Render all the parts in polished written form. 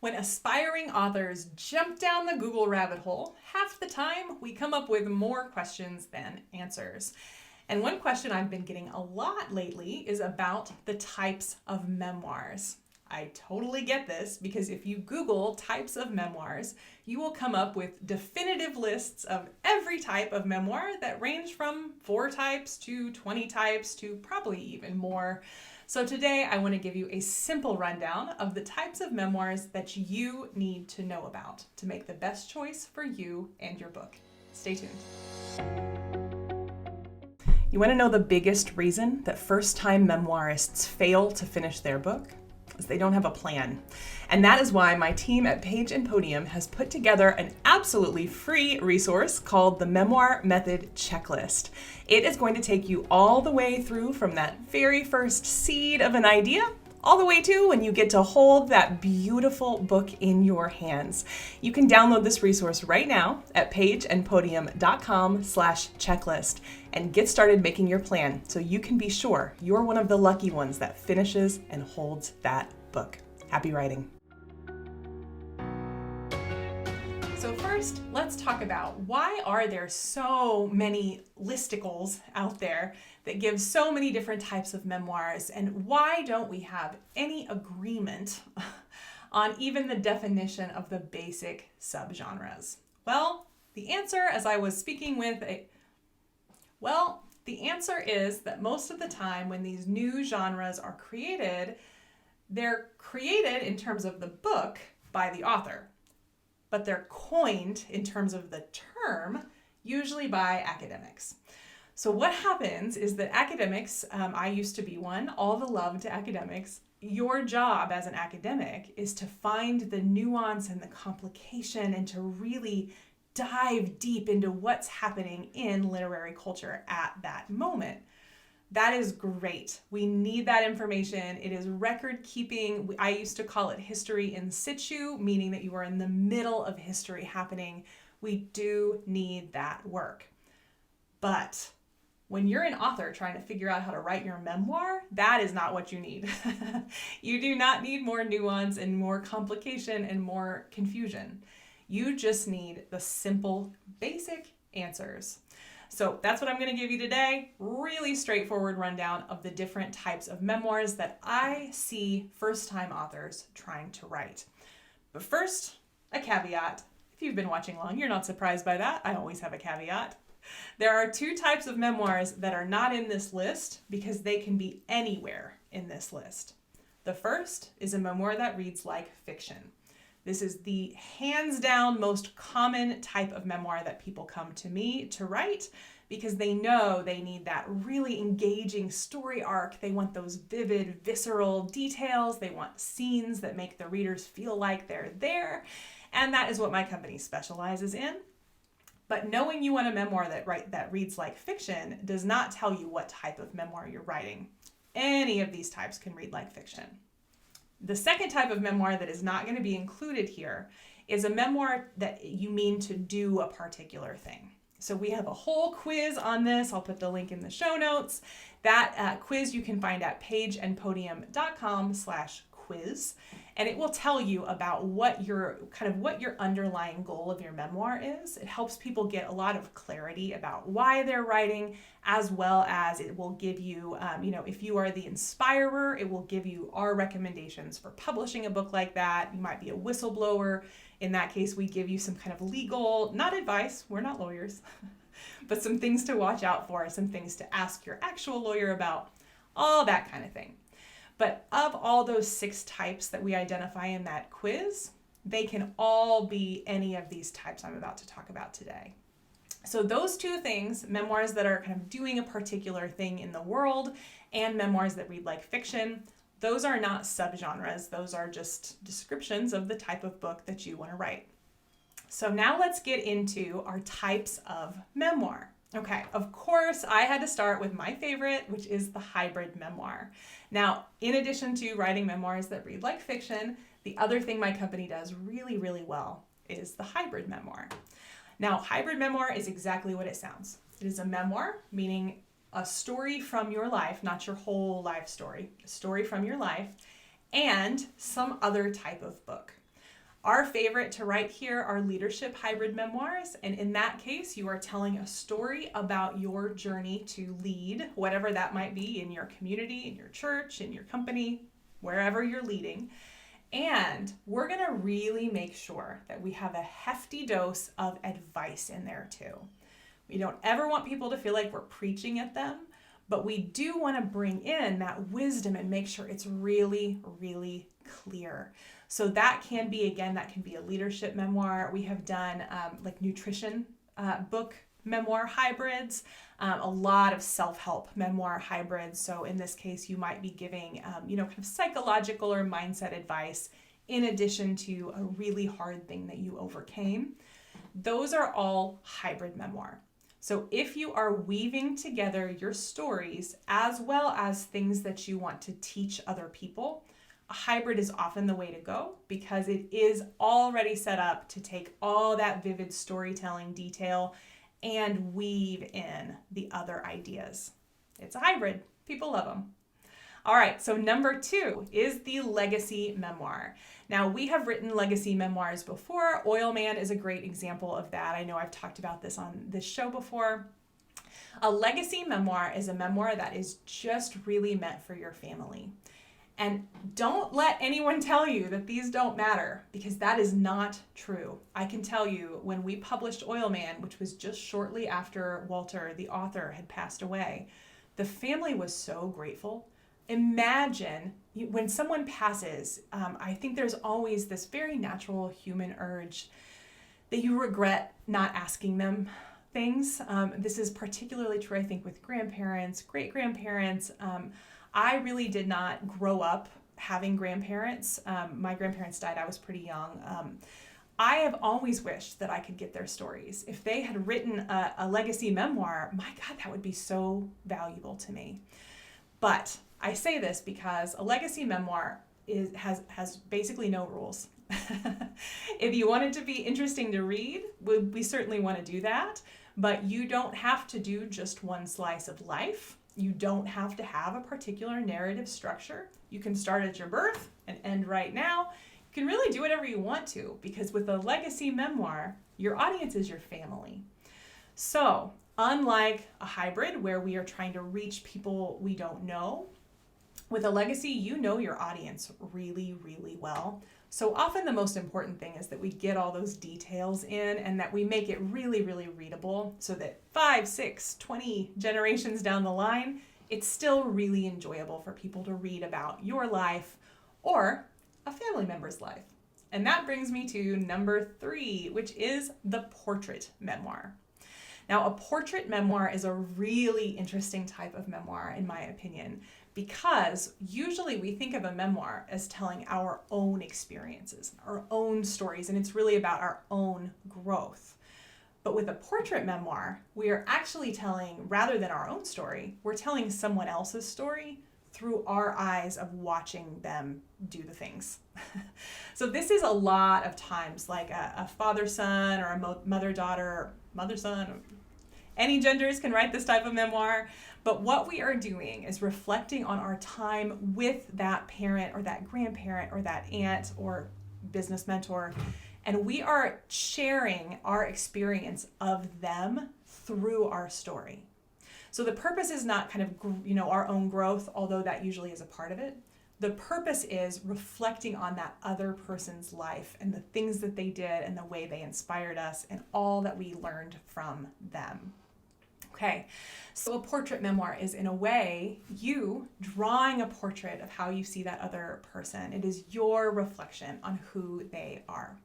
When aspiring authors jump down the Google rabbit hole, half the time we come up with more questions than answers. And one question I've been getting a lot lately is about the types of memoirs. I totally get this because if you Google types of memoirs, you will come up with definitive lists of every type of memoir that range from 4 types to 20 types to probably even more. So today I want to give you a simple rundown of the types of memoirs that you need to know about to make the best choice for you and your book. Stay tuned. You want to know the biggest reason that first-time memoirists fail to finish their book? Is they don't have a plan. And that is why my team at Page and Podium has put together an absolutely free resource called the Memoir Method Checklist. It is going to take you all the way through from that very first seed of an idea all the way to when you get to hold that beautiful book in your hands. You can download this resource right now at pageandpodium.com/checklist and get started making your plan so you can be sure you're one of the lucky ones that finishes and holds that book. Happy writing. So first, let's talk about why are there so many listicles out there that give so many different types of memoirs, and why don't we have any agreement on even the definition of the basic subgenres? Well, the answer, as I was speaking with the answer is that most of the time when these new genres are created, they're created in terms of the book by the author, but they're coined in terms of the term, usually by academics. So what happens is that academics, I used to be one, all the love to academics, your job as an academic is to find the nuance and the complication and to really dive deep into what's happening in literary culture at that moment. That is great. We need that information. It is record keeping. I used to call it history in situ, meaning that you are in the middle of history happening. We do need that work. But when you're an author trying to figure out how to write your memoir, that is not what you need. You do not need more nuance and more complication and more confusion. You just need the simple, basic answers. So that's what I'm going to give you today. Really straightforward rundown of the different types of memoirs that I see first-time authors trying to write. But first, a caveat. If you've been watching long, you're not surprised by that. I always have a caveat. There are 2 types of memoirs that are not in this list because they can be anywhere in this list. The first is a memoir that reads like fiction. This is the hands down most common type of memoir that people come to me to write because they know they need that really engaging story arc. They want those vivid, visceral details. They want scenes that make the readers feel like they're there. And that is what my company specializes in. But knowing you want a memoir that reads like fiction does not tell you what type of memoir you're writing. Any of these types can read like fiction. The second type of memoir that is not going to be included here is a memoir that you mean to do a particular thing. So we have a whole quiz on this. I'll put the link in the show notes. That quiz you can find at pageandpodium.com/quiz. And it will tell you about what your underlying goal of your memoir is. It helps people get a lot of clarity about why they're writing, as well as it will give you, if you are the inspirer, it will give you our recommendations for publishing a book like that. You might be a whistleblower. In that case, we give you some kind of legal, not advice, we're not lawyers, but some things to watch out for, some things to ask your actual lawyer about, all that kind of thing. But of all those 6 types that we identify in that quiz, they can all be any of these types I'm about to talk about today. So those 2 things, memoirs that are kind of doing a particular thing in the world and memoirs that read like fiction, those are not subgenres. Those are just descriptions of the type of book that you want to write. So now let's get into our types of memoir. Okay, of course, I had to start with my favorite, which is the hybrid memoir. Now, in addition to writing memoirs that read like fiction, the other thing my company does really, really well is the hybrid memoir. Now, hybrid memoir is exactly what it sounds. It is a memoir, meaning a story from your life, not your whole life story, a story from your life, and some other type of book. Our favorite to write here are leadership hybrid memoirs. And in that case, you are telling a story about your journey to lead, whatever that might be in your community, in your church, in your company, wherever you're leading. And we're going to really make sure that we have a hefty dose of advice in there too. We don't ever want people to feel like we're preaching at them, but we do want to bring in that wisdom and make sure it's really, really clear. So that can be, again, that can be a leadership memoir. We have done like nutrition book memoir hybrids, a lot of self-help memoir hybrids. So in this case, you might be giving, kind of psychological or mindset advice in addition to a really hard thing that you overcame. Those are all hybrid memoir. So if you are weaving together your stories as well as things that you want to teach other people, a hybrid is often the way to go because it is already set up to take all that vivid storytelling detail and weave in the other ideas. It's a hybrid. People love them. All right, so number 2 is the legacy memoir. Now, we have written legacy memoirs before. Oil Man is a great example of that. I know I've talked about this on this show before. A legacy memoir is a memoir that is just really meant for your family. And don't let anyone tell you that these don't matter, because that is not true. I can tell you, when we published Oil Man, which was just shortly after Walter, the author, had passed away, the family was so grateful. Imagine when someone passes, I think there's always this very natural human urge that you regret not asking them things. This is particularly true, I think, with grandparents, great-grandparents. I really did not grow up having grandparents. My grandparents died, I was pretty young. I have always wished that I could get their stories. If they had written a legacy memoir, my God, that would be so valuable to me. But I say this because a legacy memoir has basically no rules. If you want it to be interesting to read, we certainly want to do that, but you don't have to do just one slice of life. You don't have to have a particular narrative structure. You can start at your birth and end right now. You can really do whatever you want to, because with a legacy memoir, your audience is your family. So, unlike a hybrid where we are trying to reach people we don't know, with a legacy, you know your audience really, really well. So often the most important thing is that we get all those details in and that we make it really, really readable so that 5, 6, 20 generations down the line, it's still really enjoyable for people to read about your life or a family member's life. And that brings me to number 3, which is the portrait memoir. Now, a portrait memoir is a really interesting type of memoir, in my opinion, because usually we think of a memoir as telling our own experiences, our own stories, and it's really about our own growth. But with a portrait memoir, we are actually telling, rather than our own story, we're telling someone else's story through our eyes of watching them do the things. So this is a lot of times like a father-son or a mother-daughter, mother-son, any genders can write this type of memoir. But what we are doing is reflecting on our time with that parent or that grandparent or that aunt or business mentor. And we are sharing our experience of them through our story. So the purpose is not kind of, our own growth, although that usually is a part of it. The purpose is reflecting on that other person's life and the things that they did and the way they inspired us and all that we learned from them. Okay, so a portrait memoir is, in a way, you drawing a portrait of how you see that other person. It is your reflection on who they are,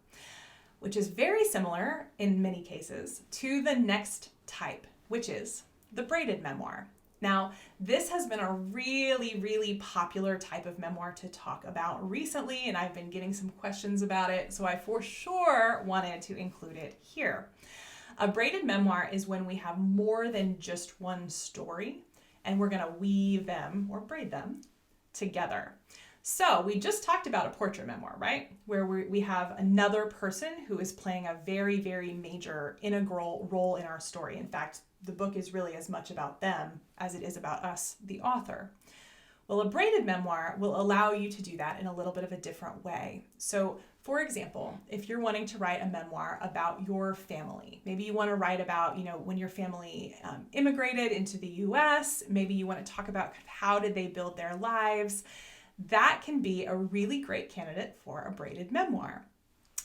which is very similar in many cases to the next type, which is the braided memoir. Now, this has been a really, really popular type of memoir to talk about recently, and I've been getting some questions about it, so I for sure wanted to include it here. A braided memoir is when we have more than just one story, and we're going to weave them or braid them together. So we just talked about a portrait memoir, right? Where we have another person who is playing a very, very major integral role in our story. In fact, the book is really as much about them as it is about us, the author. Well, a braided memoir will allow you to do that in a little bit of a different way. So For example, if you're wanting to write a memoir about your family, maybe you want to write about, when your family immigrated into the US, maybe you want to talk about how did they build their lives, that can be a really great candidate for a braided memoir.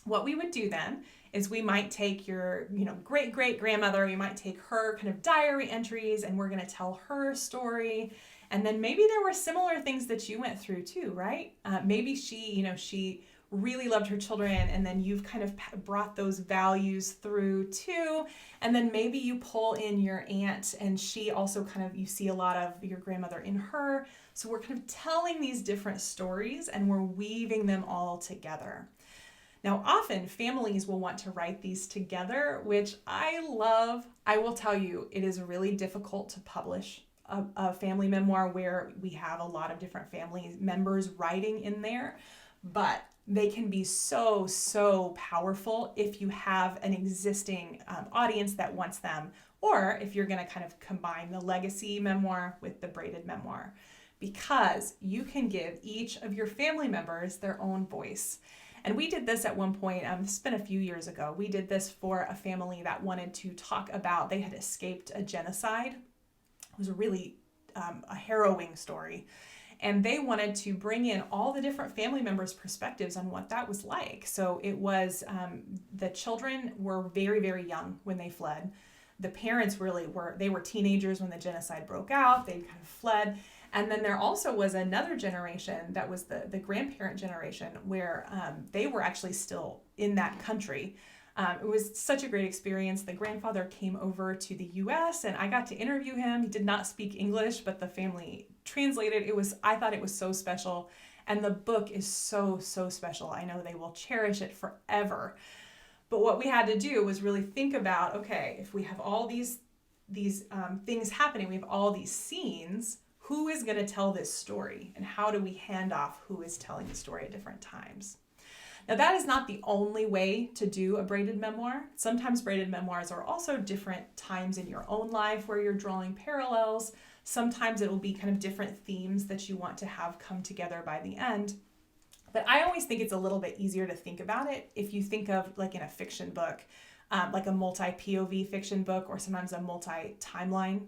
What we would do then is we might take your, great-great-grandmother, we might take her kind of diary entries, and we're going to tell her story. And then maybe there were similar things that you went through too, right? Maybe she really loved her children, and then you've kind of brought those values through too. And then maybe you pull in your aunt, and she also you see a lot of your grandmother in her. So we're kind of telling these different stories, and we're weaving them all together. Now, often families will want to write these together, which I love. I will tell you, it is really difficult to publish a family memoir where we have a lot of different family members writing in there, but they can be so, so powerful if you have an existing audience that wants them, or if you're going to kind of combine the legacy memoir with the braided memoir, because you can give each of your family members their own voice. And we did this at one point, this has been a few years ago. We did this for a family that wanted to talk about, they had escaped a genocide. It was a really a harrowing story. And they wanted to bring in all the different family members' perspectives on what that was like. So it was, the children were very, very young when they fled. The parents really they were teenagers when the genocide broke out. They kind of fled. And then there also was another generation that was the grandparent generation where they were actually still in that country. It was such a great experience. The grandfather came over to the US and I got to interview him. He did not speak English, but the family translated. I thought it was so special. And the book is so, so special. I know they will cherish it forever. But what we had to do was really think about, okay, if we have all these things happening, we have all these scenes, who is going to tell this story? And how do we hand off who is telling the story at different times? Now, that is not the only way to do a braided memoir. Sometimes braided memoirs are also different times in your own life where you're drawing parallels. Sometimes it will be kind of different themes that you want to have come together by the end. But I always think it's a little bit easier to think about it if you think of like in a fiction book, like a multi-POV fiction book or sometimes a multi-timeline.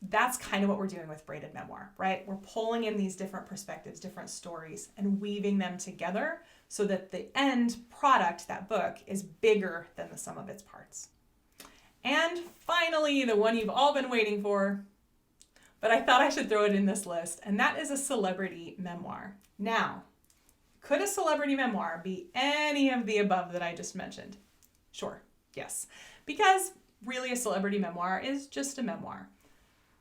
That's kind of what we're doing with braided memoir, right? We're pulling in these different perspectives, different stories, and weaving them together so that the end product, that book, is bigger than the sum of its parts. And finally, the one you've all been waiting for, but I thought I should throw it in this list, and that is a celebrity memoir. Now, could a celebrity memoir be any of the above that I just mentioned? Sure, yes, because really a celebrity memoir is just a memoir.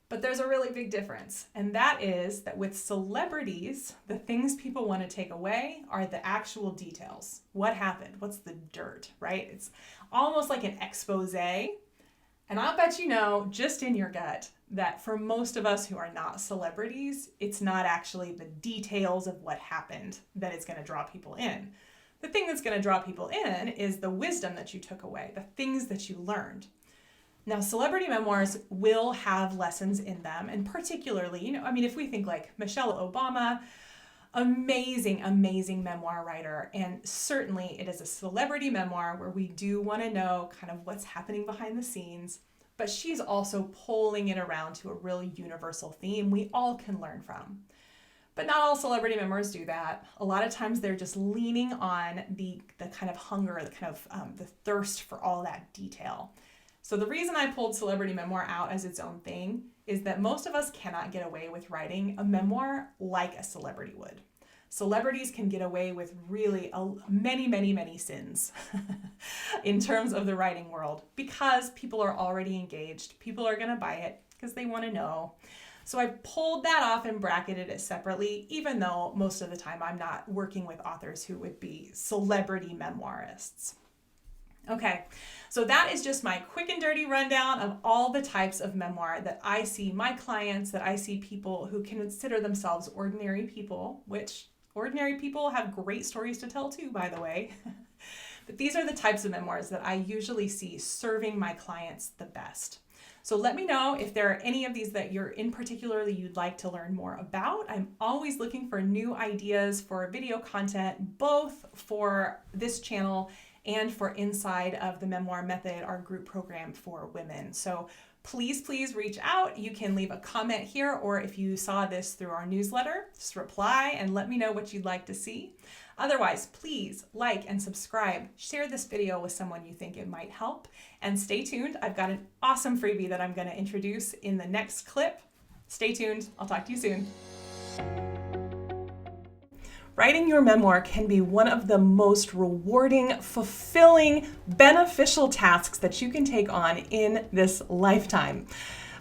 But there's a really big difference, and that is that with celebrities, the things people want to take away are the actual details. What happened? What's the dirt, right? It's almost like an expose. And I'll bet you know, just in your gut, that for most of us who are not celebrities, it's not actually the details of what happened that is going to draw people in. The thing that's going to draw people in is the wisdom that you took away, the things that you learned. Now, celebrity memoirs will have lessons in them, and particularly, if we think like Michelle Obama, amazing, amazing memoir writer, and certainly it is a celebrity memoir where we do want to know kind of what's happening behind the scenes, but she's also pulling it around to a really universal theme we all can learn from. But not all celebrity memoirs do that. A lot of times they're just leaning on the kind of hunger, the kind of the thirst for all that detail. So the reason I pulled celebrity memoir out as its own thing is that most of us cannot get away with writing a memoir like a celebrity would. Celebrities can get away with really many, many, many sins in terms of the writing world because people are already engaged. People are going to buy it because they want to know. So I pulled that off and bracketed it separately, even though most of the time I'm not working with authors who would be celebrity memoirists. Okay, so that is just my quick and dirty rundown of all the types of memoir that I see my clients, that I see people who consider themselves ordinary people, which ordinary people have great stories to tell too, by the way. But these are the types of memoirs that I usually see serving my clients the best. So let me know if there are any of these that you're in particularly you'd like to learn more about. I'm always looking for new ideas for video content, both for this channel and for inside of the Memoir Method, our group program for women. So please reach out. You can leave a comment here, or if you saw this through our newsletter, just reply and let me know what you'd like to see. Otherwise, please like and subscribe. Share this video with someone you think it might help. And stay tuned. I've got an awesome freebie that I'm going to introduce in the next clip. Stay tuned. I'll talk to you soon. Writing your memoir can be one of the most rewarding, fulfilling, beneficial tasks that you can take on in this lifetime.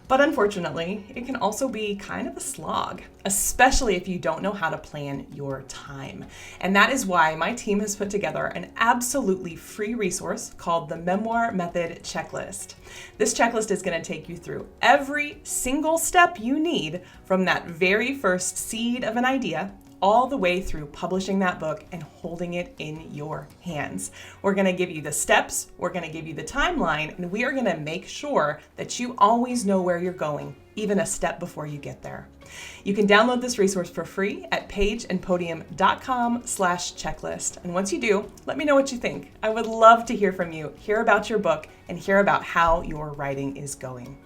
But unfortunately, it can also be kind of a slog, especially if you don't know how to plan your time. And that is why my team has put together an absolutely free resource called the Memoir Method Checklist. This checklist is going to take you through every single step you need from that very first seed of an idea all the way through publishing that book and holding it in your hands. We're going to give you the steps, we're going to give you the timeline, and we are going to make sure that you always know where you're going, even a step before you get there. You can download this resource for free at pageandpodium.com/checklist. And once you do, let me know what you think. I would love to hear from you, hear about your book, and hear about how your writing is going.